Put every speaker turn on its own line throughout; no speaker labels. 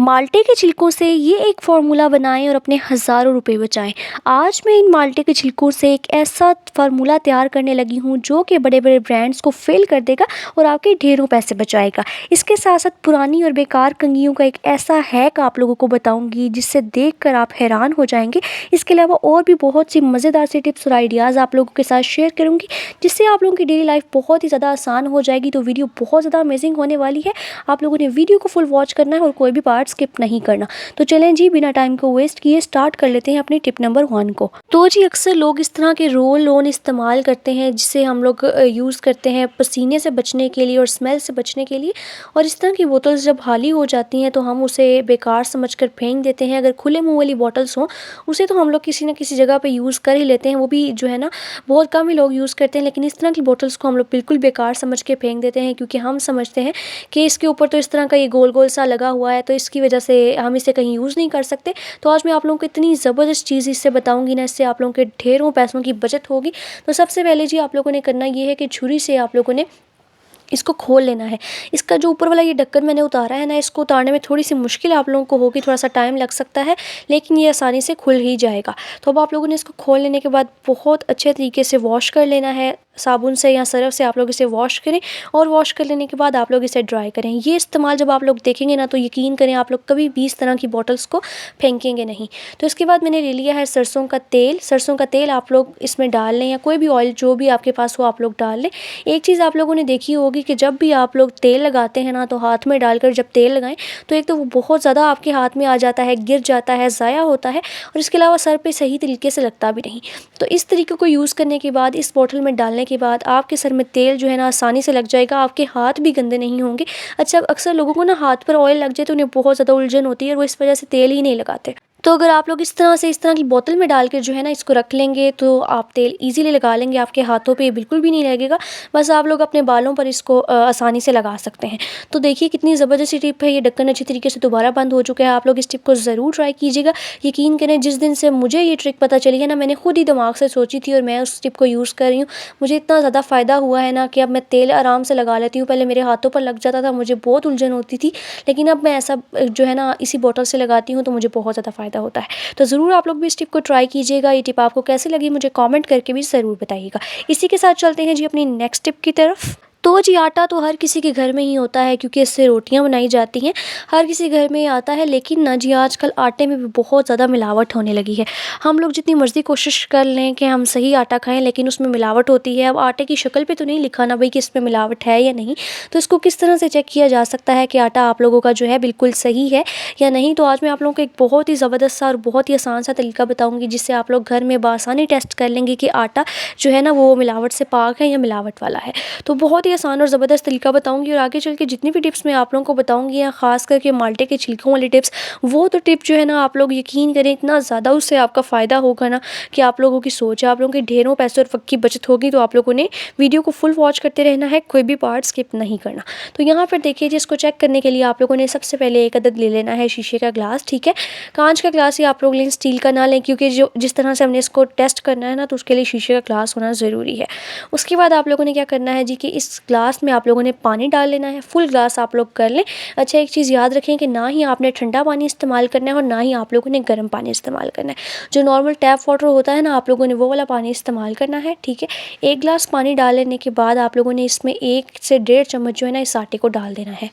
माल्टे के छिलकों से ये एक फ़ॉर्मूला बनाएं और अपने हज़ारों रुपए बचाएं। आज मैं इन माल्टे के छिलकों से एक ऐसा फ़ॉर्मूला तैयार करने लगी हूँ जो कि बड़े बड़े ब्रांड्स को फेल कर देगा और आपके ढेरों पैसे बचाएगा। इसके साथ साथ पुरानी और बेकार कंघियों का एक ऐसा हैक आप लोगों को बताऊँगी जिससे देखकर आप हैरान हो जाएंगे। इसके अलावा और भी बहुत सी मज़ेदार सी टिप्स और आइडियाज़ आप लोगों के साथ शेयर करूँगी जिससे आप लोगों की डेली लाइफ बहुत ही ज़्यादा आसान हो जाएगी। तो वीडियो बहुत ज़्यादा अमेजिंग होने वाली है। आप लोगों ने वीडियो को फुल वॉच करना है और कोई भी पार्ट स्किप नहीं करना। तो चलें जी, बिना टाइम को वेस्ट किए स्टार्ट कर लेते हैं अपनी टिप नंबर 1 को। तो जी, अक्सर लोग इस तरह के रोल ऑन इस्तेमाल करते हैं जिसे हम लोग यूज़ करते हैं पसीने से बचने के लिए और स्मेल से बचने के लिए। और इस तरह की बोतल्स जब खाली हो जाती हैं तो हम उसे बेकार समझकर फेंक देते हैं। अगर खुले मुँह वाली बॉटल्स हों उसे तो हम लोग किसी न किसी जगह पे यूज़ कर ही लेते हैं, वो भी जो है ना बहुत कम ही लोग यूज़ करते हैं। लेकिन इस तरह की बॉटल्स को हम लोग बिल्कुल बेकार समझ के फेंक देते हैं क्योंकि हम समझते हैं कि इसके ऊपर तो इस तरह का ये गोल गोल सा लगा हुआ है तो इसकी वजह से हम इसे कहीं यूज़ नहीं कर सकते। तो आज मैं आप लोगों को इतनी ज़बरदस्त चीज़ इससे बताऊंगी ना, इससे आप लोगों के ढेरों पैसों की बचत होगी। तो सबसे पहले जी आप लोगों ने करना ये है कि छुरी से आप लोगों ने इसको खोल लेना है। इसका जो ऊपर वाला ये ढक्कन मैंने उतारा है ना, इसको उतारने में थोड़ी सी मुश्किल आप लोगों को होगी, थोड़ा सा टाइम लग सकता है, लेकिन ये आसानी से खुल ही जाएगा। तो अब आप लोगों ने इसको खोल लेने के बाद बहुत अच्छे तरीके से वॉश कर लेना है। साबुन से या सरफ से आप लोग इसे वॉश करें और वॉश कर लेने के बाद आप लोग इसे ड्राई करें। ये इस्तेमाल जब आप लोग देखेंगे ना तो यकीन करें आप लोग कभी भी इस तरह की बॉटल्स को फेंकेंगे नहीं। तो इसके बाद मैंने ले लिया है सरसों का तेल। सरसों का तेल आप लोग इसमें डाल लें या कोई भी ऑयल जो भी आपके पास हो आप लोग डाल लें। एक चीज़ आप लोगों ने देखी होगी कि जब भी आप लोग तेल लगाते हैं ना तो हाथ में डालकर जब तेल लगाएं तो एक तो वो बहुत ज़्यादा आपके हाथ में आ जाता है, गिर जाता है, ज़ाया होता है और इसके अलावा सर पे सही तरीके से लगता भी नहीं। तो इस तरीके को यूज़ करने के बाद इस बोतल में डालने के बाद आपके सर में तेल जो है ना आसानी से लग जाएगा, आपके हाथ भी गंदे नहीं होंगे। अच्छा, अक्सर लोगों को ना हाथ पर ऑयल लग जाए तो उन्हें बहुत ज़्यादा उलझन होती है और वो इस वजह से तेल ही नहीं लगाते। तो अगर आप लोग इस तरह की बोतल में डाल के जो है ना इसको रख लेंगे तो आप तेल इजीली लगा लेंगे, आपके हाथों पे बिल्कुल भी नहीं लगेगा। बस आप लोग अपने बालों पर इसको आसानी से लगा सकते हैं। तो देखिए कितनी ज़बरदस्त टिप है। ये ढक्कन अच्छी तरीके से दोबारा बंद हो चुका है। आप लोग इस टिप को ज़रूर ट्राई कीजिएगा। यकीन करें, जिस दिन से मुझे ये ट्रिक पता चली है ना, मैंने खुद ही दिमाग से सोची थी और मैं उस टिप को यूज़ कर रही हूँ। मुझे इतना ज़्यादा फ़ायदा हुआ है ना कि अब मैं तेल आराम से लगा लेती हूँ। पहले मेरे हाथों पर लग जाता था, मुझे बहुत उलझन होती थी, लेकिन अब मैं ऐसा जो है ना इसी बोतल से लगाती हूँ तो मुझे बहुत ज़्यादा फ़ायदा होता है। तो ज़रूर आप लोग भी इस टिप को ट्राई कीजिएगा। ये टिप आपको कैसी लगी मुझे कमेंट करके भी ज़रूर बताइएगा। इसी के साथ चलते हैं जी अपनी नेक्स्ट टिप की तरफ। तो जी, आटा तो हर किसी के घर में ही होता है क्योंकि इससे रोटियां बनाई जाती हैं। हर किसी घर में आता है, लेकिन ना जी आजकल आटे में भी बहुत ज़्यादा मिलावट होने लगी है। हम लोग जितनी मर्ज़ी कोशिश कर लें कि हम सही आटा खाएं लेकिन उसमें मिलावट होती है। अब आटे की शक्ल पे तो नहीं लिखा ना भाई कि इसमें मिलावट है या नहीं, तो इसको किस तरह से चेक किया जा सकता है कि आटा आप लोगों का जो है बिल्कुल सही है या नहीं। तो आज मैं आप लोगों को एक बहुत ही ज़बरदस्त सा और बहुत ही आसान सा तरीका बताऊँगी जिससे आप लोग घर में बआसानी टेस्ट कर लेंगे कि आटा जो है ना वो मिलावट से पाक है या मिलावट वाला है। तो बहुत ही आसान और ज़बरदस्त तरीका बताऊंगी और आगे चल के जितनी भी टिप्स मैं आप लोगों को बताऊंगी या ख़ास करके माल्टे के छिलकों वाली टिप्स, वो तो टिप जो है ना आप लोग यकीन करें इतना ज़्यादा उससे आपका फ़ायदा होगा ना कि आप लोगों की सोच है, आप लोगों के ढेरों पैसे और वक्त की बचत होगी। तो आप लोगों ने वीडियो को फुल वॉच करते रहना है, कोई भी पार्ट स्किप नहीं करना। तो यहाँ पर देखिए जी, इसको चेक करने के लिए आप लोगों ने सबसे पहले एक अदद ले लेना है शीशे का ग्लास। ठीक है, कांच का ग्लास ही आप लोग लें, स्टील का ना लें, क्योंकि जो जिस तरह से हमने इसको टेस्ट करना है ना तो उसके लिए शीशे का ग्लास होना ज़रूरी है। उसके बाद आप लोगों ने क्या करना है जी कि इस ग्लास में आप लोगों ने पानी डाल लेना है। फुल ग्लास आप लोग कर लें। अच्छा, एक चीज़ याद रखें कि ना ही आपने ठंडा पानी इस्तेमाल करना है और ना ही आप लोगों ने गर्म पानी इस्तेमाल करना है। जो नॉर्मल टैप वाटर होता है ना, आप लोगों ने वो वाला पानी इस्तेमाल करना है। ठीक है, एक गिलास पानी डाल लेने के बाद आप लोगों ने इसमें 1 से 1.5 चम्मच जो है ना इस आटे को डाल देना है।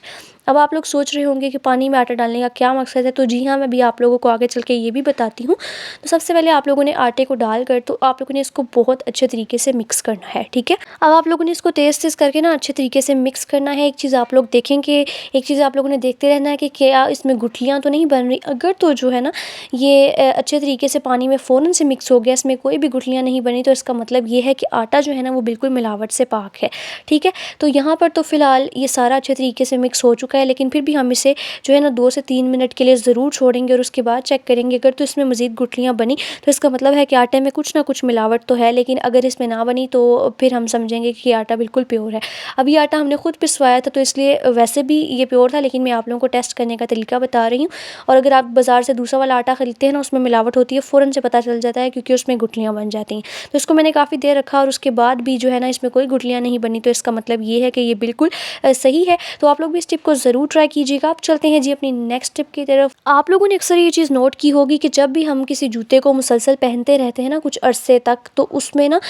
अब आप लोग सोच रहे होंगे कि पानी में आटा डालने का क्या मकसद है, तो जी हाँ, मैं भी आप लोगों को आगे चल के ये भी बताती हूँ। तो सबसे पहले आप लोगों ने आटे को डालकर तो आप लोगों ने इसको बहुत अच्छे तरीके से मिक्स करना है। ठीक है, अब आप लोगों ने इसको तेज़ तेज़ करके ना अच्छे तरीके से मिक्स करना है। एक चीज़ आप लोग देखेंगे, एक चीज़ आप लोगों ने देखते रहना है कि क्या इसमें गुठलियाँ तो नहीं बन रही। अगर तो जो है ना ये अच्छे तरीके से पानी में फ़ौरन से मिक्स हो गया, इसमें कोई भी गुठलियाँ नहीं बनी, तो इसका मतलब ये है कि आटा जो है ना वो बिल्कुल मिलावट से पाक है। ठीक है, तो यहाँ पर तो फ़िलहाल ये सारा अच्छे तरीके से मिक्स हो चुका है, लेकिन फिर भी हम इसे जो है ना 2 से 3 मिनट के लिए ज़रूर छोड़ेंगे और उसके बाद चेक करेंगे। अगर तो इसमें मज़ीद गुठलियाँ बनी तो इसका मतलब है कि आटे में कुछ ना कुछ मिलावट तो है, लेकिन अगर इसमें ना बनी तो फिर हम समझेंगे कि आटा बिल्कुल प्योर है। अब ये आटा हमने खुद पिसवाया था तो इसलिए वैसे भी ये प्योर था, लेकिन मैं आप लोगों को टेस्ट करने का तरीका बता रही हूँ। और अगर आप बाज़ार से दूसरा वाला आटा ख़रीदते हैं ना, उसमें मिलावट होती है, फ़ौरन से पता चल जाता है क्योंकि उसमें गुठलियाँ बन जाती हैं। तो इसको मैंने काफ़ी देर रखा और उसके बाद भी जो है ना इसमें कोई गुठलियाँ नहीं बनी, तो इसका मतलब ये है कि ये बिल्कुल सही है। तो आप लोग भी इस टिप को ज़रूर ट्राई कीजिएगा। आप चलते हैं जी अपनी नेक्स्ट टिप की तरफ। आप लोगों ने अक्सर ये चीज़ नोट की होगी कि जब भी हम किसी जूते को मुसलसल पहनते रहते हैं ना कुछ अरसे तक, तो उसमें ना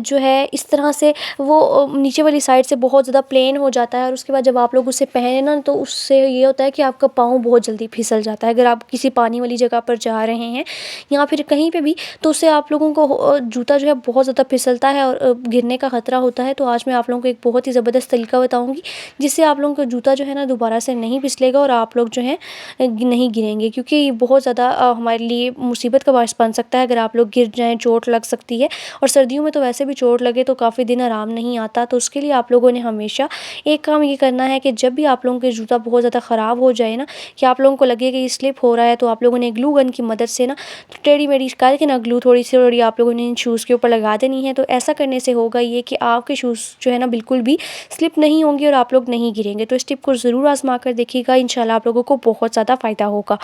जो है इस तरह से वो नीचे वाली साइड से बहुत ज़्यादा प्लेन हो जाता है, और उसके बाद जब आप लोग उसे पहने ना तो उससे ये होता है कि आपका पाँव बहुत जल्दी फिसल जाता है। अगर आप किसी पानी वाली जगह पर जा रहे हैं या फिर कहीं पे भी, तो उससे आप लोगों को जूता जो है बहुत ज़्यादा फिसलता है और गिरने का ख़तरा होता है। तो आज मैं आप लोगों को एक बहुत ही ज़बरदस्त तरीका बताऊँगी जिससे आप लोगों का जूता जो है ना दोबारा से नहीं फिसलेगा और आप लोग जो है नहीं गिरेंगे, क्योंकि ये बहुत ज़्यादा हमारे लिए मुसीबत का बायस बन सकता है। अगर आप लोग गिर जाएँ, चोट लग सकती है, और सर्दियों में तो वैसे भी चोट लगे तो काफ़ी दिन आराम नहीं आता। तो उसके लिए आप लोगों ने हमेशा एक काम ये करना है कि जब भी आप लोगों के जूता बहुत ज़्यादा ख़राब हो जाए ना, कि आप लोगों को लगे कि ये स्लिप हो रहा है, तो आप लोगों ने ग्लू गन की मदद से ना टेढ़ी मेढ़ी करके ना ग्लू थोड़ी आप लोगों ने इन शूज़ के ऊपर लगा देनी है। तो ऐसा करने से होगा ये कि आपके शूज़ जो है ना बिल्कुल भी स्लिप नहीं होंगे और आप लोग नहीं गिरेंगे। तो इस टिप को ज़रूर आज़मा कर देखिएगा, इंशाल्लाह आप लोगों को बहुत ज़्यादा फ़ायदा होगा।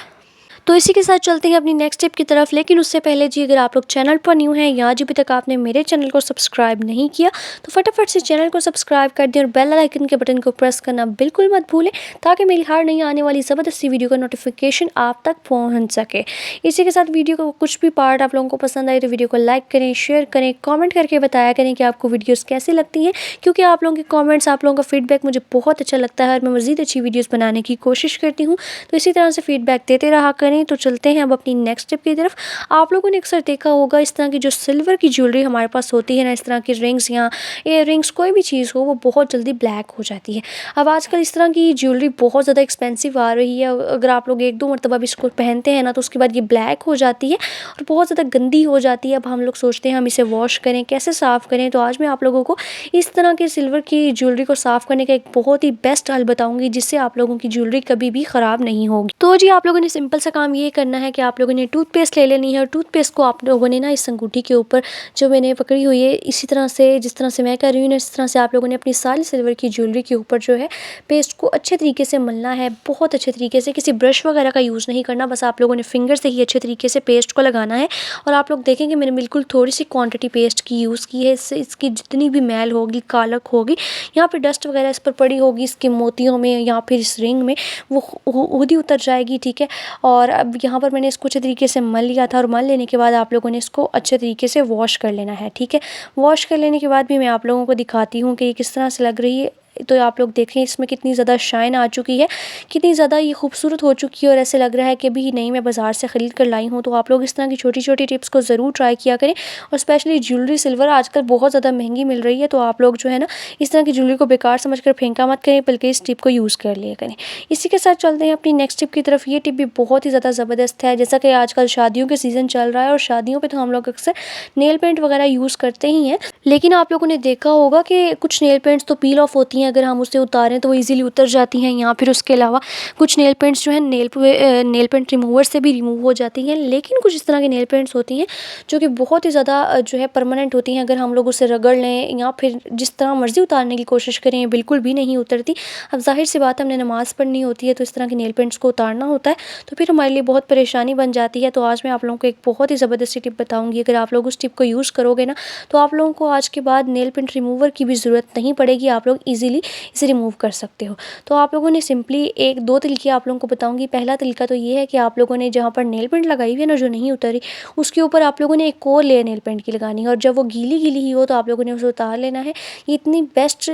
तो इसी के साथ चलते हैं अपनी नेक्स्ट टिप की तरफ। लेकिन उससे पहले जी, अगर आप लोग चैनल पर न्यू हैं या अभी तक आपने मेरे चैनल को सब्सक्राइब नहीं किया, तो फटाफट से चैनल को सब्सक्राइब कर दें और बेल आइकन के बटन को प्रेस करना बिल्कुल मत भूलें, ताकि मेरी हर नई आने वाली ज़बरदस्त सी वीडियो का नोटिफिकेशन आप तक पहुँच सके। इसी के साथ वीडियो का कुछ भी पार्ट आप लोगों को पसंद आए तो वीडियो को लाइक करें, शेयर करें, कॉमेंट करके बताया करें कि आपको वीडियोज़ कैसी लगती हैं, क्योंकि आप लोगों के कॉमेंट्स, आप लोगों का फीडबैक मुझे बहुत अच्छा लगता है और मैं मज़ीद अच्छी वीडियोज़ बनाने की कोशिश करती हूँ। तो इसी तरह से फीडबैक देते रहा करें। तो चलते हैं अब अपनी नेक्स्ट टिप की तरफ। आप लोगों ने अक्सर देखा होगा इस तरह की जो सिल्वर की ज्वेलरी हमारे पास होती है ना, इस तरह की रिंग्स या ईयर रिंग्स, कोई भी चीज़ हो, वो बहुत जल्दी ब्लैक हो जाती है। अब आजकल इस तरह की ज्वेलरी बहुत ज़्यादा एक्सपेंसिव आ रही है। अगर आप लोग एक दो मरतबा भी इसको पहनते हैं ना, तो उसके बाद ये ब्लैक हो जाती है और बहुत ज़्यादा गंदी हो जाती है। अब हम लोग सोचते हैं हम इसे वॉश करें, कैसे साफ़ करें। तो आज मैं आप लोगों को इस तरह के सिल्वर की ज्वेलरी को साफ़ करने का एक बहुत ही बेस्ट हल बताऊंगी, जिससे आप लोगों की ज्वेलरी कभी भी ख़राब नहीं होगी। तो जी, आप लोगों ने सिंपल सा काम ये करना है कि आप लोगों ने टूथपेस्ट ले लेनी है, और टूथपेस्ट को आप लोगों ने ना इस अंगूठी के ऊपर जो मैंने पकड़ी हुई है, इसी तरह से जिस तरह से मैं कर रही हूँ ना, इस तरह से आप लोगों ने अपनी सारी सिल्वर की ज्वेलरी के ऊपर जो है पेस्ट को अच्छे तरीके से मलना है, बहुत अच्छे तरीके से। किसी ब्रश वगैरह का यूज़ नहीं करना, बस आप लोगों ने फिंगर से ही अच्छे तरीके से पेस्ट को लगाना है। और आप लोग देखेंगे मैंने बिल्कुल थोड़ी सी क्वांटिटी पेस्ट की यूज़ की है। इससे इसकी जितनी भी मैल होगी, कालक होगी, यहाँ पर डस्ट वगैरह इस पर पड़ी होगी, इसके मोतियों में या फिर इस रिंग में, वो खुद ही उतर जाएगी। ठीक है, और अब यहाँ पर मैंने इसको अच्छे तरीके से मल लिया था, और मल लेने के बाद आप लोगों ने इसको अच्छे तरीके से वॉश कर लेना है। ठीक है, वॉश कर लेने के बाद भी मैं आप लोगों को दिखाती हूँ कि ये किस तरह से लग रही है। तो आप लोग देखें इसमें कितनी ज़्यादा शाइन आ चुकी है, कितनी ज़्यादा ये खूबसूरत हो चुकी है, और ऐसे लग रहा है कि अभी नहीं मैं बाज़ार से ख़रीद कर लाई हूँ। तो आप लोग इस तरह की छोटी छोटी टिप्स को ज़रूर ट्राई किया करें। और स्पेशली ज्वेलरी सिल्वर आजकल बहुत ज़्यादा महंगी मिल रही है, तो आप लोग जो है ना इस तरह की ज्वेलरी को बेकार समझ कर फेंका मत करें, बल्कि इस टिप को यूज़ कर लिया करें। इसी के साथ चलते हैं अपनी नेक्स्ट टिप की तरफ। ये टिप भी बहुत ही ज़्यादा ज़बरदस्त है। जैसा कि आजकल शादियों के सीज़न चल रहा है, और शादियों पर तो हम लोग अक्सर नेल पेंट वगैरह यूज़ करते ही हैं, लेकिन आप लोगों ने देखा होगा कि कुछ नेल पेंट्स तो पील ऑफ होती हैं, अगर हम उसे उतारें तो वो इजीली उतर जाती हैं। या फिर उसके अलावा कुछ नेल पेंट्स जो है नेल पेंट रिमूवर से भी रिमूव हो जाती हैं। लेकिन कुछ इस तरह की नेल पेंट्स होती हैं जो कि बहुत ही ज़्यादा जो है परमानेंट होती हैं। अगर हम लोग उसे रगड़ लें या फिर जिस तरह मर्ज़ी उतारने की कोशिश करें, बिल्कुल भी नहीं उतरती। अब जाहिर सी बात है, हमने नमाज़ पढ़नी होती है, तो इस तरह की नेल पेंट्स को उतारना होता है, तो फिर हमारे लिए बहुत परेशानी बन जाती है। तो आज मैं आप लोगों को एक बहुत ही ज़बरदस्त टिप बताऊँगी। अगर आप लोग उस टिप को यूज़ करोगे ना, तो आप लोगों को आज के बाद नेल पेंट रिमूवर की भी ज़रूरत नहीं पड़ेगी, आप लोग ईज़िली इसे रिमूव कर सकते हो। तो आप लोगों ने सिंपली एक दो तरीके आप लोगों को बताऊंगी। पहला तरीका तो ये है कि आप लोगों ने जहाँ पर नेल पेंट लगाई हुई है ना, जो नहीं उतरी, उसके ऊपर आप लोगों ने एक और लेयर नेल पेंट की लगानी है, और जब वो गीली गीली ही हो तो आप लोगों ने उसे उतार लेना है। ये इतनी बेस्ट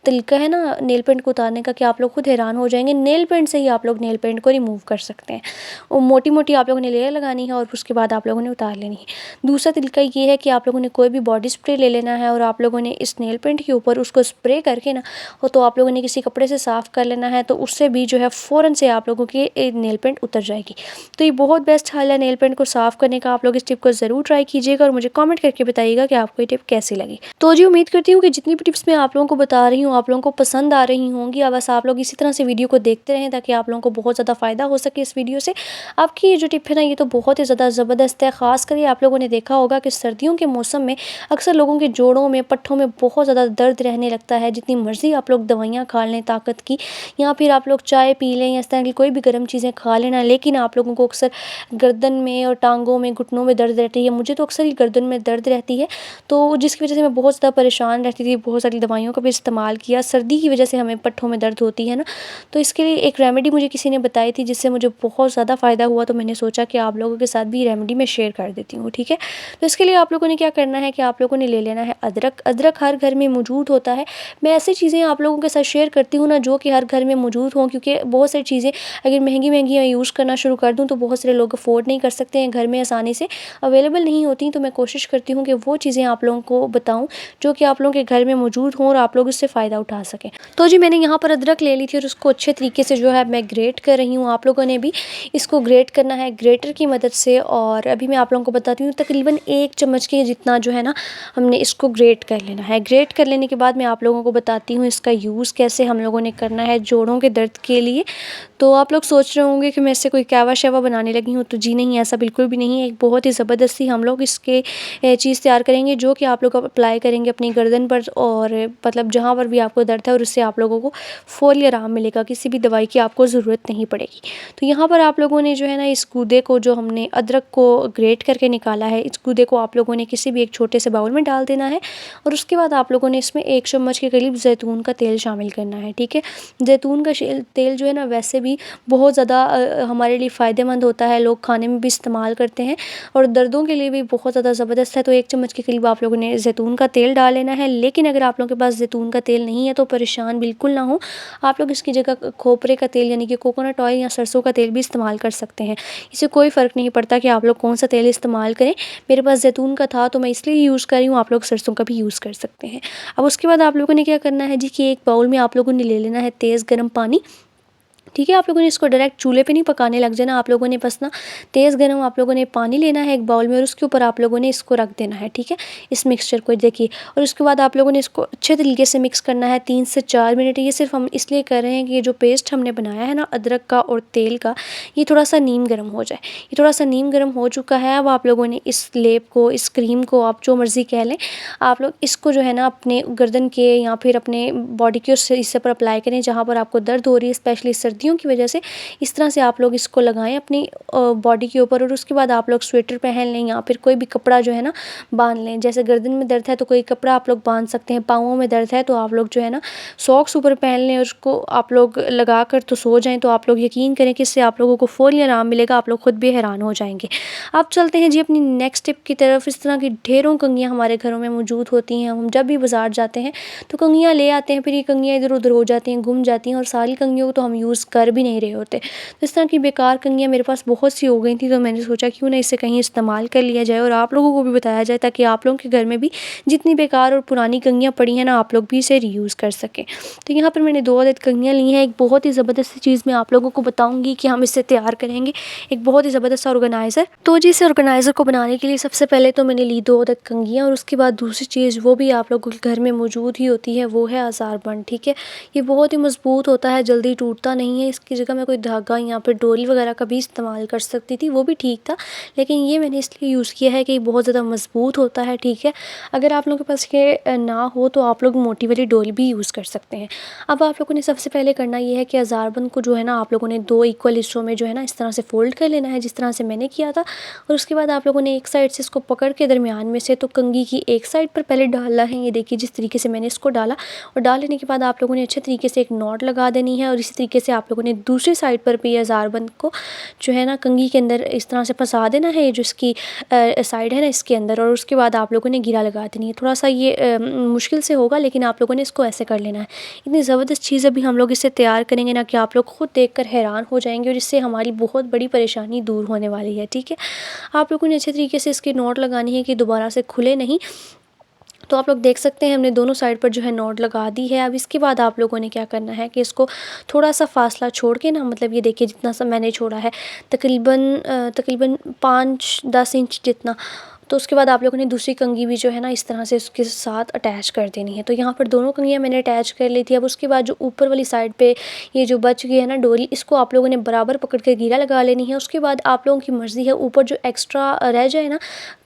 तरीका है ना नेल पेंट को उतारने का कि आप लोग खुद हैरान हो जाएंगे। नेल पेंट से ही आप लोग नेल पेंट को रिमूव कर सकते हैं। और मोटी मोटी आप लोगों ने लेयर लगानी है, और उसके बाद आप लोगों ने उतार लेनी है। दूसरा तरीका ये है कि आप लोगों ने कोई भी बॉडी स्प्रे ले लेना है, और आप लोगों ने इस नेल पेंट के ऊपर उसको स्प्रे करके ना, तो आप लोगों ने किसी कपड़े से साफ़ कर लेना है, तो उससे भी जो है फ़ौरन से आप लोगों की नेल पेंट उतर जाएगी। तो ये बहुत बेस्ट हल है नेल पेंट को साफ़ करने का। आप लोग इस टिप को ज़रूर ट्राई कीजिएगा और मुझे कमेंट करके बताइएगा कि आपको ये टिप कैसी लगी। तो जी, उम्मीद करती हूँ कि जितनी भी टिप्स मैं आप लोगों को बता रही हूँ आप लोगों को पसंद आ रही होंगी। अब बस आप लोग इसी तरह से वीडियो को देखते रहें, ताकि आप लोगों को बहुत ज़्यादा फ़ायदा हो सके इस वीडियो से। आपकी ये जो टिप है ना, ये तो बहुत ही ज़्यादा ज़बरदस्त है। ख़ासकर आप लोगों ने देखा होगा कि सर्दियों के मौसम में अक्सर लोगों के जोड़ों में, पट्ठों में बहुत ज़्यादा दर्द रहने लगता है। जितनी मर्ज़ी आप लोग दवाइयाँ खा लें ताकत की, या फिर आप लोग चाय पी लें या इस तरह की कोई भी गर्म चीज़ें खा लेना, लेकिन आप लोगों को अक्सर गर्दन में और टांगों में, घुटनों में दर्द रहती है। मुझे तो अक्सर ही गर्दन में दर्द रहती है, तो जिसकी वजह से मैं बहुत ज़्यादा परेशान रहती थी, बहुत सारी दवाइयों का भी इस्तेमाल किया। सर्दी की वजह से हमें पट्ठों में दर्द होती है ना, तो इसके लिए एक रेमेडी मुझे किसी ने बताई थी जिससे मुझे बहुत ज़्यादा फ़ायदा हुआ, तो मैंने सोचा कि आप लोगों के साथ भी रेमेडी मैं शेयर कर देती हूँ, ठीक है। तो इसके लिए आप लोगों ने क्या करना है कि आप लोगों ने ले लेना है अदरक। अदरक हर घर में मौजूद होता है। मैं ऐसी चीज़ें आप लोगों के साथ शेयर करती हूँ ना जो कि हर घर में मौजूद हों, क्योंकि बहुत सारी चीज़ें अगर महंगी मैं यूज़ करना शुरू कर दूँ तो बहुत सारे लोग अफोर्ड नहीं कर सकते हैं, घर में आसानी से अवेलेबल नहीं होती। तो मैं कोशिश करती हूँ कि वो चीज़ें आप लोगों को बताऊँ जो कि आप लोगों के घर में मौजूद हों और आप लोग इससे फ़ायदा उठा सकें। तो जी मैंने यहाँ पर अदरक ले ली थी और उसको अच्छे तरीके से जो है मैं ग्रेट कर रही हूँ। आप लोगों ने भी इसको ग्रेट करना है ग्रेटर की मदद से। और अभी मैं आप लोगों को बताती हूँ, तकरीबन 1 चम्मच के जितना जो है ना हमने इसको ग्रेट कर लेना है। ग्रेट कर लेने के बाद मैं आप लोगों को बताती हूँ इसका यूज़ कैसे हम लोगों ने करना है जोड़ों के दर्द के लिए। तो आप लोग सोच रहे होंगे कि मैं इससे कोई कहवा शहवा बनाने लगी हूँ, तो जी नहीं, ऐसा बिल्कुल भी नहीं है। एक बहुत ही ज़बरदस्ती हम लोग इसके चीज़ तैयार करेंगे जो कि आप लोग अप्लाई करेंगे अपनी गर्दन पर, और मतलब जहाँ पर भी आपको दर्द है, और उससे आप लोगों को फ़ौरी आराम मिलेगा, किसी भी दवाई की आपको ज़रूरत नहीं पड़ेगी। तो यहाँ पर आप लोगों ने जो है ना इस गूदे को, जो हमने अदरक को ग्रेट करके निकाला है, इस गूदे को आप लोगों ने किसी भी एक छोटे से बाउल में डाल देना है। और उसके बाद आप लोगों ने इसमें 1 चम्मच के करीब ज़ैतून का तेल शामिल करना है, ठीक है। ज़ैतून का तेल जो है ना वैसे भी बहुत ज़्यादा हमारे लिए फ़ायदेमंद होता है, लोग खाने में भी इस्तेमाल करते हैं और दर्दों के लिए भी बहुत ज़्यादा ज़बरदस्त है। तो 1 चम्मच के करीब आप लोगों ने ज़ैतून का तेल डाल लेना है। लेकिन अगर आप लोगों के पास ज़ैतून का तेल नहीं है तो परेशान बिल्कुल ना हो, आप लोग इसकी जगह खोपरे का तेल यानी कि कोकोनट ऑयल या सरसों का तेल भी इस्तेमाल कर सकते हैं। इससे कोई फ़र्क नहीं पड़ता कि आप लोग कौन सा तेल इस्तेमाल करें। मेरे पास ज़ैतून का था तो मैं इसलिए यूज़ कर रही हूँ, आप लोग सरसों का भी यूज़ कर सकते हैं। अब उसके बाद आप लोगों ने क्या करना है जी कि एक बाउल में आप लोगों ने ले लेना है तेज़ गर्म पानी, ठीक है। आप लोगों ने इसको डायरेक्ट चूल्हे पे नहीं पकाने लग जाना, आप लोगों ने बस ना तेज़ गर्म आप लोगों ने पानी लेना है एक बाउल में और उसके ऊपर आप लोगों ने इसको रख देना है, ठीक है, इस मिक्सचर को देखिए। और उसके बाद आप लोगों ने इसको अच्छे तरीके से मिक्स करना है 3 से 4 मिनट। ये सिर्फ हम इसलिए कर रहे हैं कि ये जो पेस्ट हमने बनाया है ना अदरक का और तेल का, ये थोड़ा सा नीम गर्म हो जाए। ये थोड़ा सा नीम गर्म हो चुका है। अब आप लोगों ने इस लेप को, इस क्रीम को, आप जो मर्ज़ी कह लें, आप लोग इसको जो है ना अपने गर्दन के या फिर अपने बॉडी के उस हिस्से पर अप्लाई करें जहाँ पर आपको दर्द हो रही है, स्पेशली सर्दियों की वजह से। इस तरह से आप लोग इसको लगाएं अपनी बॉडी के ऊपर और उसके बाद आप लोग स्वेटर पहन लें या फिर कोई भी कपड़ा जो है ना बांध लें। जैसे गर्दन में दर्द है तो कोई कपड़ा आप लोग बांध सकते हैं, पाँवों में दर्द है तो आप लोग जो है ना सॉक्स ऊपर पहन लें और उसको आप लोग लगा कर तो सो जाएं। तो आप लोग यकीन करें कि इससे आप लोगों को फ़ौरी आराम मिलेगा, आप लोग खुद भी हैरान हो जाएंगे। अब चलते हैं जी अपनी नेक्स्ट टिप की तरफ। इस तरह की ढेरों कंघियाँ हमारे घरों में मौजूद होती हैं। हम जब भी बाज़ार जाते हैं तो कंघियाँ ले आते हैं, फिर ये कंघियाँ इधर उधर हो जाती हैं, गुम जाती हैं और सारी कंघियों को तो हम यूज़ कर भी नहीं रहे होते। तो इस तरह की बेकार कंघियाँ मेरे पास बहुत सी हो गई थी, तो मैंने सोचा क्यों ना इससे कहीं इस्तेमाल कर लिया जाए और आप लोगों को भी बताया जाए ताकि आप लोगों के घर में भी जितनी बेकार और पुरानी कंघियाँ पड़ी हैं ना आप लोग भी इसे रीयूज़ कर सकें। तो यहाँ पर मैंने 2 अदद कंघियाँ ली हैं। एक बहुत ही ज़बरदस्त चीज़ मैं आप लोगों को बताऊँगी कि हम इससे तैयार करेंगे एक बहुत ही ज़बरदस्त ऑर्गेनाइज़र। तो जी इस ऑर्गेनाइज़र को बनाने के लिए सबसे पहले तो मैंने ली 2 अदद कंघियाँ और उसके बाद दूसरी चीज़ वो भी आप लोगों के घर में मौजूद ही होती है, वो है अचार बंद, ठीक है। ये बहुत ही मज़बूत होता है, जल्दी टूटता नहीं है। इसकी जगह मैं कोई धागा या फिर डोरी वगैरह का भी इस्तेमाल कर सकती थी, वो भी ठीक था, लेकिन ये मैंने इसलिए यूज़ किया है कि ये बहुत ज़्यादा मज़बूत होता है, ठीक है। अगर आप लोगों के पास ये ना हो तो आप लोग मोटी वाली डोरी भी यूज़ कर सकते हैं। अब आप लोगों ने सबसे पहले करना ये है कि अज़ारबंद को जो है ना आप लोगों ने 2 इक्वल हिस्सों में जो है ना इस तरह से फ़ोल्ड कर लेना है जिस तरह से मैंने किया था। और उसके बाद आप लोगों ने एक साइड से इसको पकड़ के दरमियान में से तो कंघी की एक साइड पर पहले डालना है। ये देखिए जिस तरीके से मैंने इसको डाला और डाल लेने के बाद आप लोगों ने अच्छे तरीके से एक नॉट लगा देनी है और इसी तरीके से आप लोगों ने दूसरी साइड पर भी अज़ारबंद को जो है ना कंघी के अंदर इस तरह से फंसा देना है, जो इसकी साइड है ना इसके अंदर। और उसके बाद आप लोगों ने गिरा लगा देनी है। थोड़ा सा ये मुश्किल से होगा लेकिन आप लोगों ने इसको ऐसे कर लेना है। इतनी ज़बरदस्त चीज़ अभी हम लोग इससे तैयार करेंगे ना कि आप लोग खुद देखकर हैरान हो जाएंगे और इससे हमारी बहुत बड़ी परेशानी दूर होने वाली है, ठीक है। आप लोगों ने अच्छे तरीके से इसकी नॉट लगानी है कि दोबारा से खुले नहीं। तो आप लोग देख सकते हैं हमने दोनों साइड पर जो है नॉट लगा दी है। अब इसके बाद आप लोगों ने क्या करना है कि इसको थोड़ा सा फासला छोड़ के ना, मतलब ये देखिए जितना सा मैंने छोड़ा है तकरीबन 5-10 इंच जितना, तो उसके बाद आप लोगों ने दूसरी कंघी भी जो है ना इस तरह से उसके साथ अटैच कर देनी है। तो यहाँ पर दोनों कंघियाँ मैंने अटैच कर ली थी। अब उसके बाद जो ऊपर वाली साइड पे ये जो बच गई है ना डोरी, इसको आप लोगों ने बराबर पकड़ के घेरा लगा लेनी है। उसके बाद आप लोगों की मर्ज़ी है, ऊपर जो एक्स्ट्रा रह जाए ना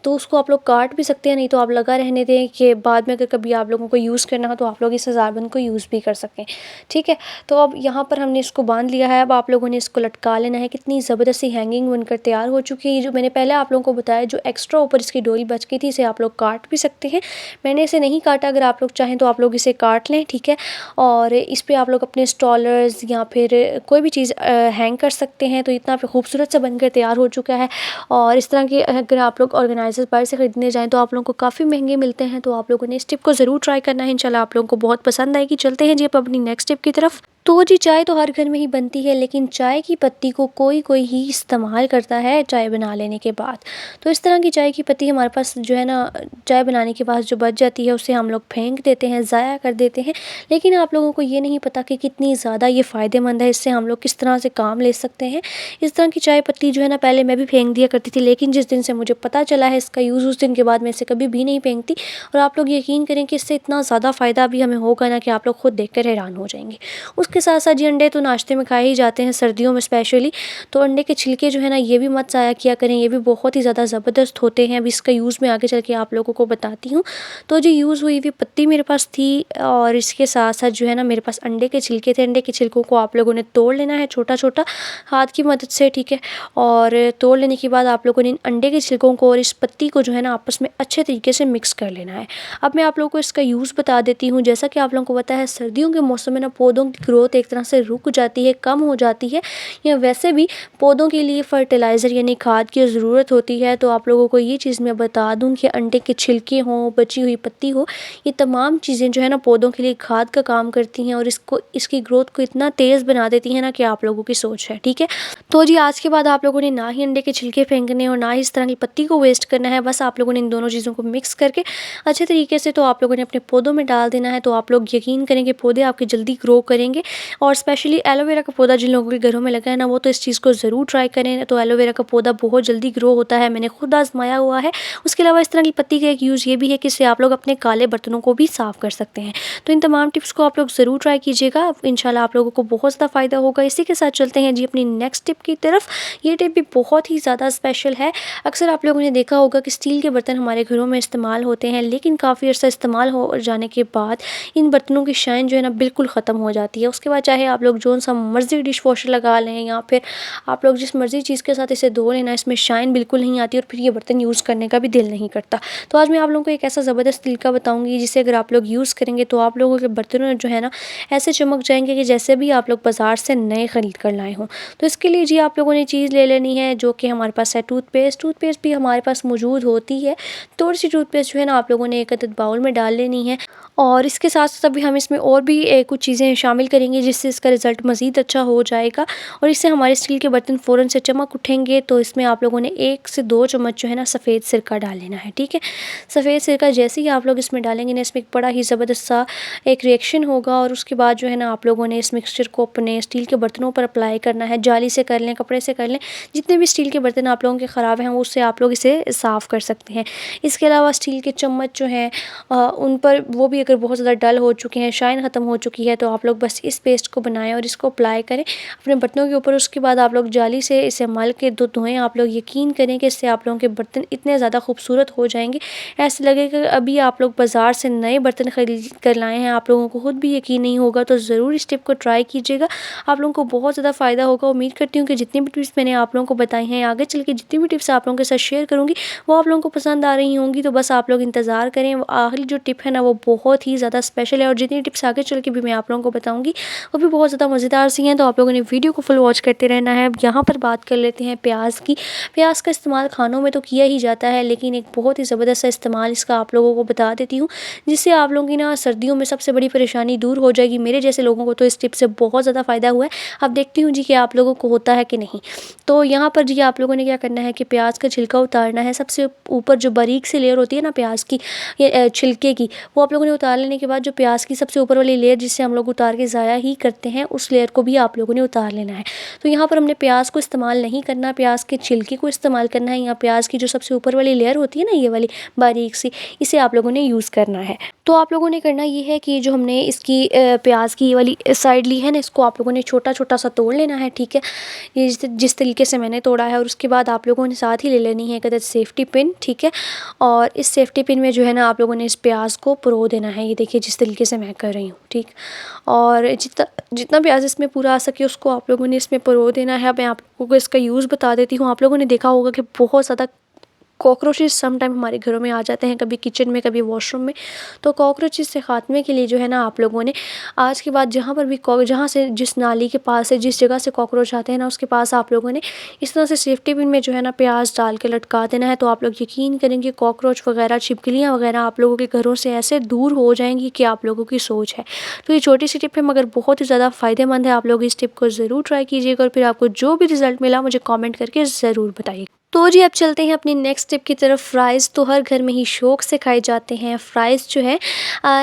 तो उसको आप लोग काट भी सकते हैं, नहीं तो आप लगा रहने दें कि बाद में अगर कभी आप लोगों को यूज़ करना हो तो आप लोग इस हज़ारबंद को यूज़ भी कर सकें। ठीक है, तो अब यहाँ पर हमने इसको बांध लिया है। अब आप लोगों ने इसको लटका लेना है। कितनी ज़बरदस्त सी हैंगिंग बनकर तैयार हो चुकी है। ये जो मैंने पहले आप लोगों को बताया, जो एक्स्ट्रा ऊपर इसकी डोरी बच गई थी, इसे आप लोग काट भी सकते हैं। मैंने इसे नहीं काटा, अगर आप लोग चाहें तो आप लोग इसे काट लें। ठीक है, और इस पर आप लोग अपने स्टॉलर्स या फिर कोई भी चीज़ हैंग कर सकते हैं। तो इतना खूबसूरत सा बनकर तैयार हो चुका है। और इस तरह के अगर आप लोग ऑर्गेनाइजर्स बाहर से ख़रीदने जाएँ तो आप लोगों को काफ़ी महंगे मिलते हैं। तो आप लोगों ने इस टिप को ज़रूर ट्राई करना है, इंशाल्लाह आप लोगों को बहुत पसंद आएगी। चलते हैं जी अब अपनी नेक्स्ट टिप की तरफ। तो जी चाय तो हर घर में ही बनती है, लेकिन चाय की पत्ती को कोई कोई ही इस्तेमाल करता है चाय बना लेने के बाद। तो इस तरह की चाय की पत्ती हमारे पास जो है ना, चाय बनाने के बाद जो बच जाती है उसे हम लोग फेंक देते हैं, ज़ाया कर देते हैं। लेकिन आप लोगों को ये नहीं पता कि कितनी ज़्यादा ये फ़ायदेमंद है, इससे हम लोग किस तरह से काम ले सकते हैं। इस तरह की चाय पत्ती जो है ना, पहले मैं भी फेंक दिया करती थी, लेकिन जिस दिन से मुझे पता चला है इसका यूज़, उस दिन के बाद मैं इसे कभी भी नहीं फेंकती। और आप लोग यकीन करें कि इससे इतना ज़्यादा फ़ायदा भी हमें होगा ना कि आप लोग खुद देख कर हैरान हो जाएंगे। उसके साथ साथ जी अंडे तो नाश्ते में खाए ही जाते हैं, सर्दियों में स्पेशली। तो अंडे के छिलके जो है ना, ये भी मत ज़ाया किया करें, ये भी बहुत ही ज़्यादा ज़बरदस्त होते हैं। अभी इसका यूज़ मैं आगे चल के आप लोगों को बताती हूँ। तो जो यूज़ हुई हुई पत्ती मेरे पास थी, और इसके साथ साथ जो है ना मेरे पास अंडे के छिलके थे। अंडे के छिलकों को आप लोगों ने तोड़ लेना है छोटा छोटा हाथ की मदद से। ठीक है, और तोड़ लेने के बाद आप लोगों ने इन अंडे के छिलकों को और इस पत्ती को जो है ना आपस में अच्छे तरीके से मिक्स कर लेना है। अब मैं आप लोगों को इसका यूज़ बता देती हूँ। जैसा कि आप लोगों को पता है, सर्दियों के मौसम में ना पौधों की ग्रोथ एक तरह से रुक जाती है, कम हो जाती है, या वैसे भी पौधों के लिए फर्टिलाइज़र यानी खाद की ज़रूरत होती है। तो आप लोगों को ये चीज़ मैं बता दूं कि अंडे के छिलके हों, बची हुई पत्ती हो, ये तमाम चीज़ें जो है ना पौधों के लिए खाद का काम करती हैं और इसकी ग्रोथ को इतना तेज़ बना देती हैं ना कि आप लोगों की सोच है। ठीक है, तो जी आज के बाद आप लोगों ने ना ही अंडे के छिलके फेंकने और ना ही इस तरह की पत्ती को वेस्ट करना है। बस आप लोगों ने इन दोनों चीज़ों को मिक्स करके अच्छे तरीके से तो आप लोगों ने अपने पौधों में डाल देना है। तो आप लोग यकीन करें कि पौधे आपके जल्दी ग्रो करेंगे। और स्पेशली एलोवेरा का पौधा जिन लोगों के घरों में लगा है ना, वो तो इस चीज़ को ज़रूर ट्राई करें। तो एलोवेरा का पौधा बहुत जल्दी ग्रो होता है, मैंने खुद आजमाया हुआ है। उसके अलावा इस तरह की पत्ती का एक यूज़ ये भी है कि इससे आप लोग अपने काले बर्तनों को भी साफ़ कर सकते हैं। तो इन तमाम टिप्स को आप लोग ज़रूर ट्राई कीजिएगा, इंशाल्लाह आप लोगों को बहुत ज़्यादा फ़ायदा होगा। इसी के साथ चलते हैं जी अपनी नेक्स्ट टिप की तरफ। ये टिप भी बहुत ही ज़्यादा स्पेशल है। अक्सर आप लोगों ने देखा होगा कि स्टील के बर्तन हमारे घरों में इस्तेमाल होते हैं, लेकिन काफ़ी अर्सा इस्तेमाल हो जाने के बाद इन बर्तनों की शाइन जो है ना बिल्कुल ख़त्म हो जाती है। उसके बाद चाहे आप लोग जो सा मर्ज़ी डिश वॉशर लगा लें या फिर आप लोग जिस मर्ज़ी चीज़ के साथ इसे धो लेना, इसमें शाइन बिल्कुल नहीं आती और फिर ये बर्तन यूज़ करने का भी दिल नहीं करता। तो आज मैं आप लोगों को एक ऐसा ज़बरदस्त तरीका बताऊँगी जिसे अगर आप लोग यूज़ करेंगे तो आप लोगों के बर्तनों जो है ना ऐसे चमक जाएंगे कि जैसे भी आप लोग बाज़ार से नए ख़रीद कर लाए हों। तो इसके लिए जी आप लोगों ने चीज़ ले लेनी है जो कि हमारे पास है टूथपेस्ट भी हमारे पास मौजूद होती है। थोड़ी सी टूथपेस्ट जो है ना आप लोगों ने एक अदद बाउल में डाल लेनी है। और इसके साथ साथ अभी हम इसमें और भी कुछ चीज़ें शामिल करेंगे जिससे इसका रिज़ल्ट मज़ीद अच्छा हो जाएगा और इससे हमारे स्टील के बर्तन फ़ौरन से चमक उठेंगे। तो इसमें आप लोगों ने 1 से 2 चम्मच जो है ना सफ़ेद सिरका डाल लेना है। ठीक है, सफ़ेद सिरका जैसे ही आप लोग इसमें डालेंगे ना, इसमें एक बड़ा ही ज़बरदस्त सा एक रिएक्शन होगा और उसके बाद जो है ना आप लोगों ने इस मिक्सचर को अपने स्टील के बर्तनों पर अप्लाई करना है। जाली से कर लें, कपड़े से कर लें, जितने भी स्टील के बर्तन आप लोगों के ख़राब हैं उससे आप लोग इसे साफ़ कर सकते हैं। इसके अलावा स्टील के चम्मच जो हैं उन पर वो भी अगर बहुत ज़्यादा डल हो चुके हैं, शाइन ख़त्म हो चुकी है, तो आप लोग बस इस पेस्ट को बनाएं और इसको अप्लाई करें अपने बर्तनों के ऊपर। उसके बाद आप लोग जाली से इसे मल के धोएं। आप लोग यकीन करें कि इससे आप लोगों के बर्तन इतने ज़्यादा खूबसूरत हो जाएंगे, ऐसे लगेगा अभी आप लोग बाज़ार से नए बर्तन ख़रीद कर लाए हैं। आप लोगों को खुद भी यकीन नहीं होगा। तो ज़रूर इस टिप को ट्राई कीजिएगा, आप लोगों को बहुत ज़्यादा फ़ायदा होगा। उम्मीद करती हूँ कि जितनी भी टिप्स मैंने आप लोगों को बताई हैं, आगे चल के जितनी भी टिप्स आप लोगों के साथ शेयर करूँगी वो आप लोगों को पसंद आ रही होंगी। तो बस आप लोग इंतज़ार करें, आखिरी जो टिप है ना वो बहुत ही ज़्यादा स्पेशल है और जितनी टिप्स आगे चल के भी मैं आप लोगों को बताऊँगी वो भी बहुत ज़्यादा मज़ेदार सी हैं। तो आप लोगों ने वीडियो को फुल वॉच करते रहना है। अब यहाँ पर बात कर लेते हैं प्याज की। प्याज का इस्तेमाल खानों में तो किया ही जाता है, लेकिन एक बहुत ही ज़बरदस्त इस्तेमाल इसका आप लोगों को बता देती हूँ जिससे आप लोगों की ना सर्दियों में सबसे बड़ी परेशानी दूर हो जाएगी। मेरे जैसे लोगों को तो इस टिप से बहुत ज़्यादा फ़ायदा हुआ है। अब देखती हूँ जी कि आप लोगों को होता है कि नहीं। तो यहाँ पर जी आप लोगों ने क्या करना है कि प्याज का छिलका उतारना है। सबसे ऊपर जो बारीक सी लेयर होती है ना प्याज की या छिलके की, वो आप लोगों ने उतार लेने के बाद जो प्याज की सबसे ऊपर वाली लेयर जिसे हम लोग उतार के ज़ाया ही करते हैं उस लेयर को भी आप लोगों ने उतार लेना है। तो यहाँ पर हमने प्याज को इस्तेमाल नहीं करना, प्याज के छिलके को इस्तेमाल करना है। यहाँ प्याज की जो सबसे ऊपर वाली लेयर होती है ना, ये वाली बारीक सी, इसे आप लोगों ने यूज़ करना है। तो आप लोगों ने करना ये है कि जो हमने इसकी प्याज की ये वाली साइड ली है ना, इसको आप लोगों ने छोटा छोटा सा तोड़ लेना है, ठीक है। ये जिस तरीके से मैंने तोड़ा है। और उसके बाद आप लोगों ने साथ ही ले लेनी है एक सेफ्टी पिन, ठीक है। और इस सेफ्टी पिन में जो है ना आप लोगों ने इस प्याज को परो देना है। ये देखिए जिस तरीके से मैं कर रही हूँ, ठीक। और जितना जितना प्याज इसमें पूरा आ सके उसको आप लोगों ने इसमें परो देना है। अब मैं आप लोगों को इसका यूज़ बता देती हूँ। आप लोगों ने देखा होगा कि बहुत ज़्यादा कॉकरोचेस सम टाइम हमारे घरों में आ जाते हैं, कभी किचन में कभी वॉशरूम में। तो कॉकरोचेस से ख़ात्मे के लिए जो है ना आप लोगों ने आज के बाद जहाँ पर भी जहाँ से जिस नाली के पास से जिस जगह से कॉकरोच आते हैं ना, उसके पास आप लोगों ने इस तरह से सेफ्टी पिन में जो है ना प्याज डाल के लटका देना है। तो आप लोग यकीन करेंगे कॉकरोच वगैरह, छिपकलियाँ वगैरह आप लोगों के घरों से ऐसे दूर हो जाएंगी कि आप लोगों की सोच है। तो ये छोटी सी टिप है मगर बहुत ही ज़्यादा फ़ायदेमंद है। आप लोग इस टिप को ज़रूर ट्राई कीजिएगा और फिर आपको जो भी रिज़ल्ट मिला मुझे कॉमेंट करके ज़रूर बताइए। तो जी अब चलते हैं अपनी नेक्स्ट टिप की तरफ। फ़्राइज़ तो हर घर में ही शौक़ से खाए जाते हैं फ़्राइज़ जो है,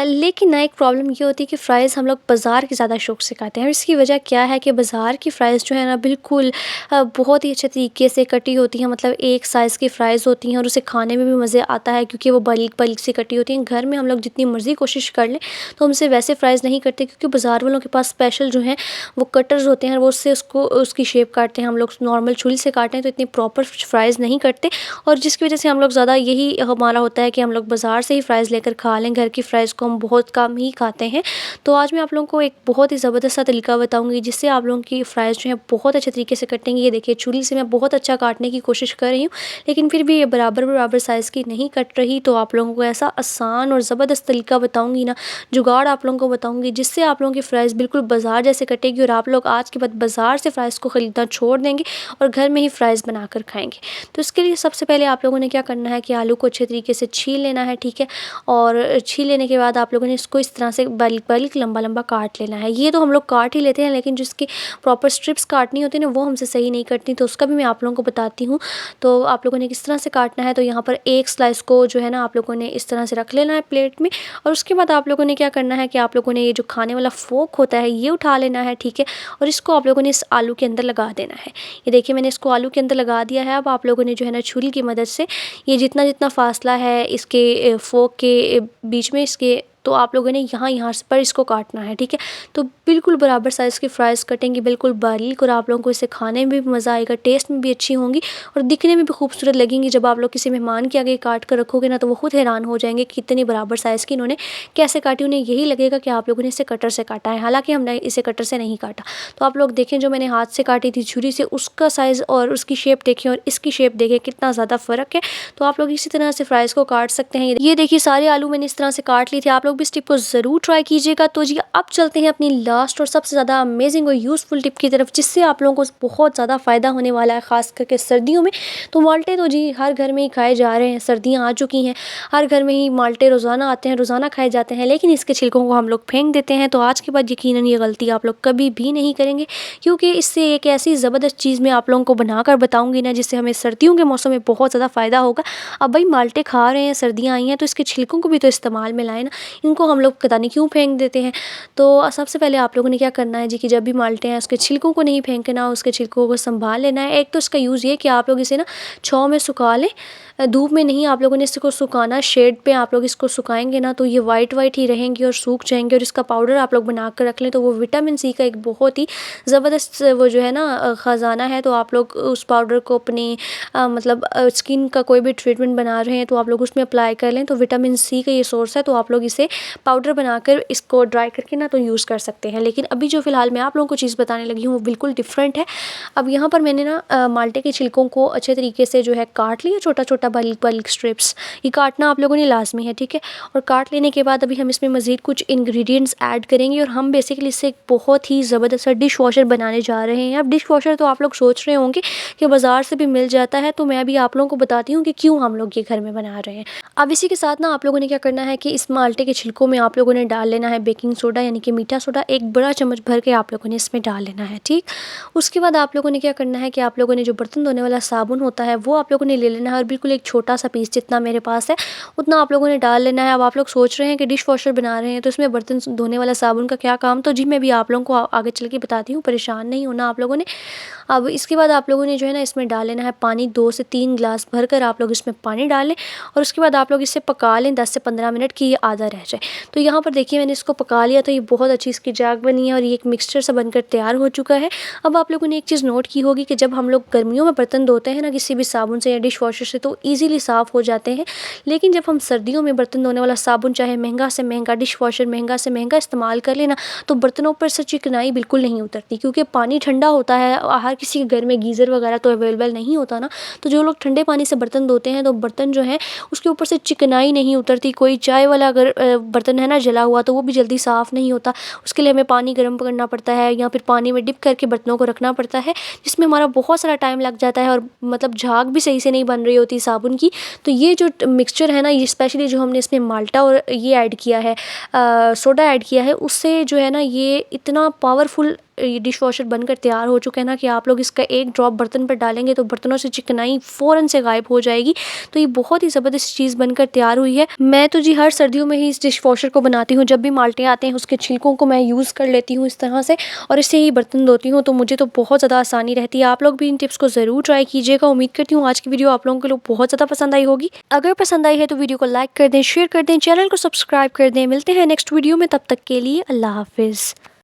लेकिन ना एक प्रॉब्लम ये होती है कि फ़्राइज़ हम लोग बाज़ार के ज़्यादा शौक़ से खाते हैं। इसकी वजह क्या है कि बाज़ार की फ़्राइज़ जो है ना बिल्कुल बहुत ही अच्छे तरीके से कटी होती हैं, मतलब एक साइज़ की फ़्राइज़ होती हैं और उसे खाने में भी मज़े आता है क्योंकि वो बारीक बारीक सी कटी होती हैं। घर में हम लोग जितनी मर्ज़ी कोशिश कर लें तो हमसे वैसे फ़्राइज़ नहीं करते, क्योंकि बाज़ार वालों के पास स्पेशल जो हैं वो कटर्स होते हैं, वो उससे उसकी शेप काटते हैं। हम लोग नॉर्मल छुरी से काटते हैं तो इतनी प्रॉपर फ़्राइज़ नहीं करते, और जिसकी वजह से हम लोग ज़्यादा यही हमारा होता है कि हम लोग बाज़ार से ही फ़्राइज़ लेकर खा लें। घर की फ़्राइज़ को हम बहुत कम ही खाते हैं। तो आज मैं आप लोगों को एक बहुत ही ज़बरदस्त सा तरीका बताऊंगी जिससे आप लोगों की फ़्राइज़ जो है बहुत अच्छे तरीके से कटेंगी। ये देखिए छुरी से मैं बहुत अच्छा काटने की कोशिश कर रही हूँ, लेकिन फिर भी ये बराबर बराबर साइज़ की नहीं कट रही। तो आप लोगों को ऐसा आसान और ज़बरदस्त तरीका बताऊँगी ना, जुगाड़ आप लोगों को बताऊँगी जिससे आप लोगों की फ़्राइज़ बिल्कुल बाज़ार जैसे कटेगी और आप लोग आज के बाद बाज़ार से फ़्राइज़ को ख़रीदना छोड़ देंगे और घर में ही फ़्राइज़ बनाकर खाएँगे। तो इसके लिए सबसे पहले आप लोगों ने क्या करना है कि आलू को अच्छे तरीके से छील लेना है, ठीक है। और छील लेने के बाद आप लोगों ने इसको इस तरह से बारीक बारीक लंबा लंबा काट लेना है। ये तो हम लोग काट ही लेते हैं, लेकिन जिसकी प्रॉपर स्ट्रिप्स काटनी होती है ना वो हमसे सही नहीं कटती, तो उसका भी मैं आप लोगों को बताती हूँ। तो आप लोगों ने किस तरह से काटना है, तो यहाँ पर एक स्लाइस को जो है ना आप लोगों ने इस तरह से रख लेना है प्लेट में। और उसके बाद आप लोगों ने क्या करना है कि आप लोगों ने ये जो खाने वाला फोक होता है ये उठा लेना है, ठीक है। और इसको आप लोगों ने इस आलू के अंदर लगा देना है। ये देखिए मैंने इसको आलू के अंदर लगा दिया है। अब आप लोगों ने जो है ना छुरी की मदद से ये जितना जितना फासला है इसके फोक के बीच में इसके, तो आप लोगों ने यहाँ पर इसको काटना है, ठीक है। तो बिल्कुल बराबर साइज़ की फ़्राइज़ कटेंगी, बिल्कुल बारीक, और आप लोगों को इसे खाने में भी मज़ा आएगा, टेस्ट में भी अच्छी होंगी और दिखने में भी खूबसूरत लगेंगी। जब आप लोग किसी मेहमान के आगे काट कर रखोगे ना तो वो खुद हैरान हो जाएंगे कि कितनी बराबर साइज़ की इन्होंने कैसे काटी। उन्हें यही लगेगा कि आप लोगों ने इसे कटर से काटा है, हालाँकि हमने इसे कटर से नहीं काटा। तो आप लोग देखें जो मैंने हाथ से काटी थी छुरी से, उसका साइज़ और उसकी शेप देखें और इसकी शेप देखें कितना ज़्यादा फ़र्क है। तो आप लोग इसी तरह से फ़्राइज़ को काट सकते हैं। ये देखिए सारे आलू मैंने इस तरह से काट लिए थे। आप लोग भी इस टिप को ज़रूर ट्राई कीजिएगा। तो जी अब चलते हैं अपनी लास्ट और सबसे ज़्यादा अमेजिंग और यूज़फुल टिप की तरफ, जिससे आप लोगों को बहुत ज़्यादा फ़ायदा होने वाला है, ख़ास करके सर्दियों में। तो माल्टे तो जी हर घर में ही खाए जा रहे हैं, सर्दियाँ आ चुकी हैं, हर घर में ही माल्टे रोज़ाना आते हैं, रोज़ाना खाए जाते हैं, लेकिन इसके छिलकों को हम लोग फेंक देते हैं। तो आज के बाद यकीनन ये गलती आप लोग कभी भी नहीं करेंगे, क्योंकि इससे एक ऐसी ज़बरदस्त चीज़ मैं आप लोगों को बनाकर बताऊँगी ना जिससे हमें सर्दियों के मौसम में बहुत ज़्यादा फ़ायदा होगा। अब भाई माल्टे खा रहे हैं, सर्दियाँ आई हैं, तो इसके छिलकों को भी तो इस्तेमाल में लाएँ ना, इनको हम लोग पता नहीं क्यों फेंक देते हैं। तो सबसे पहले आप लोगों ने क्या करना है जी कि जब भी माल्टे हैं उसके छिलकों को नहीं फेंकना, उसके छिलकों को संभाल लेना है। एक तो इसका यूज़ ये कि आप लोग इसे ना छाँव में सुखा लें, धूप में नहीं आप लोगों ने इसको सुखाना, शेड पे आप लोग इसको सुखाएंगे ना तो ये वाइट वाइट ही रहेंगी और सूख जाएंगे। और इसका पाउडर आप लोग बना कर रख लें, तो वो विटामिन सी का एक बहुत ही ज़बरदस्त वो जो है ना ख़जाना है। तो आप लोग उस पाउडर को अपनी मतलब स्किन का कोई भी ट्रीटमेंट बना रहे हैं तो आप लोग उसमें अप्लाई कर लें। तो विटामिन सी का ये सोर्स है, तो आप लोग इसे पाउडर बनाकर इसको ड्राई करके ना तो यूज़ कर सकते हैं। लेकिन अभी जो फ़िलहाल मैं आप लोगों को चीज़ बताने लगी हूँ वो बिल्कुल डिफरेंट है। अब यहाँ पर मैंने ना माल्टे के छिलकों को अच्छे तरीके से जो है काट लिया, छोटा छोटा बारीक बारीक स्ट्रिप्स। ये काटना आप लोगों ने लाजमी है, ठीक है। और काट लेने के बाद अभी हम इसमें मज़ीद कुछ इंग्रेडिएंट्स ऐड करेंगे और हम बेसिकली इससे एक बहुत ही ज़बरदस्त सा डिश वॉशर बनाने जा रहे हैं। अब डिश वॉशर तो आप लोग सोच रहे होंगे कि बाज़ार से भी मिल जाता है, तो मैं अभी आप लोगों को बताती हूँ कि क्यों हम लोग ये घर में बना रहे हैं। अब इसी के साथ ना आप लोगों ने क्या करना है कि इस माल्टे के छिलकों में आप लोगों ने डाल लेना है बेकिंग सोडा यानी कि मीठा सोडा, 1 बड़ा चम्मच भर के आप लोगों ने इसमें डाल लेना है, ठीक। उसके बाद आप लोगों ने क्या करना है कि आप लोगों ने जो बर्तन धोने वाला साबुन होता है वो आप लोगों ने ले लेना है और बिल्कुल एक छोटा सा पीस जितना मेरे पास है उतना आप लोगों ने डाल लेना है। अब आप लोग सोच रहे हैं कि डिश वॉशर बना रहे हैं तो इसमें बर्तन धोने वाला साबुन का क्या काम, तो जी मैं भी आप लोगों को आगे चल के बताती हूँ, परेशान नहीं होना आप लोगों ने। अब इसके बाद आप लोगों ने जो है ना इसमें डाल लेना है पानी, 2 से 3 गिलास भरकर आप लोग इसमें पानी डालें और उसके बाद आप लोग इसे पका लें 10 से 15 मिनट कि ये आधा रह जाए। तो यहाँ पर देखिए मैंने इसको पका लिया, तो ये बहुत अच्छी इसकी जाग बनी है और ये एक मिक्सचर सा बनकर तैयार हो चुका है। अब आप लोगों ने एक चीज़ नोट की होगी कि जब हम लोग गर्मियों में बर्तन धोते हैं ना किसी भी साबुन से या डिश वॉशर से तो ईज़िली साफ़ हो जाते हैं, लेकिन जब हम सर्दियों में बर्तन धोने वाला साबुन चाहे महंगा से महंगा, डिश वॉशर महंगा से महंगा इस्तेमाल कर लेना तो बर्तनों पर से चिकनाई बिल्कुल नहीं उतरती, क्योंकि पानी ठंडा होता है। हर किसी के घर में गीज़र वगैरह तो अवेलेबल नहीं होता ना, तो जो लोग ठंडे पानी से बर्तन धोते हैं तो बर्तन जो है उसके ऊपर से चिकनाई नहीं उतरती। कोई चाय वाला अगर बर्तन है ना जला हुआ तो वो भी जल्दी साफ़ नहीं होता, उसके लिए हमें पानी गर्म करना पड़ता है या फिर पानी में डिप करके बर्तनों को रखना पड़ता है, जिसमें हमारा बहुत सारा टाइम लग जाता है और मतलब झाग भी सही से नहीं बन रही होती साबुन की। तो ये जो मिक्सचर है ना, ये स्पेशली जो हमने इसमें माल्टा और ये ऐड किया है, सोडा ऐड किया है, उससे जो है ना ये इतना पावरफुल ये डिश वॉशर बनकर तैयार हो चुका है ना कि आप लोग इसका एक ड्रॉप बर्तन पर डालेंगे तो बर्तनों से चिकनाई फ़ौरन से गायब हो जाएगी। तो ये बहुत ही ज़बरदस्त चीज़ बनकर तैयार हुई है। मैं तो जी हर सर्दियों में ही इस डिश वॉशर को बनाती हूँ, जब भी माल्टे आते हैं उसके छिलकों को मैं यूज़ कर लेती हूँ इस तरह से और इससे ही बर्तन धोती हूँ, तो मुझे तो बहुत ज़्यादा आसानी रहती है। आप लोग भी इन टिप्स को ज़रूर ट्राई कीजिएगा। उम्मीद करती हूँ आज की वीडियो आप लोगों को बहुत ज़्यादा पसंद आई होगी। अगर पसंद आई है तो वीडियो को लाइक कर दें, शेयर कर दें, चैनल को सब्सक्राइब कर दें। मिलते हैं नेक्स्ट वीडियो में, तब तक के लिए अल्लाह हाफिज़।